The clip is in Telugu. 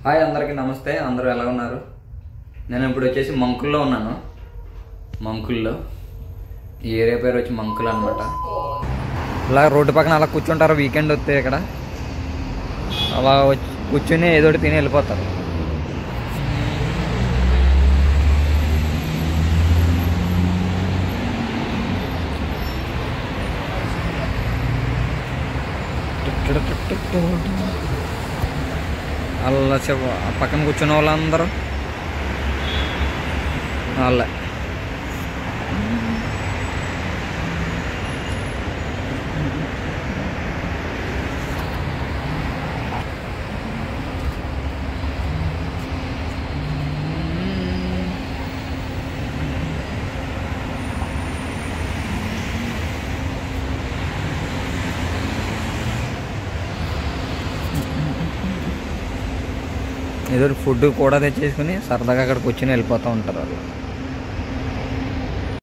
హాయ్ అందరికీ నమస్తే. అందరూ ఎలా ఉన్నారు? నేను ఇప్పుడు వచ్చేసి మంకుల్లో ఉన్నాను. మంకుల్లో ఈ ఏరియా పేరు వచ్చి మంకులు అనమాట. ఇలా రోడ్డు పక్కన అలా కూర్చుంటారు. వీకెండ్ వస్తే ఇక్కడ అలా కూర్చుని ఏదోటి తిని వెళ్ళిపోతారు. అలా పక్కన కూర్చున్న వాళ్ళందరూ వాళ్ళే. ఏదో ఫుడ్ కూడా తెచ్చేసుకుని సరదాగా అక్కడికి వచ్చి వెళ్ళిపోతూ ఉంటారు వాళ్ళు.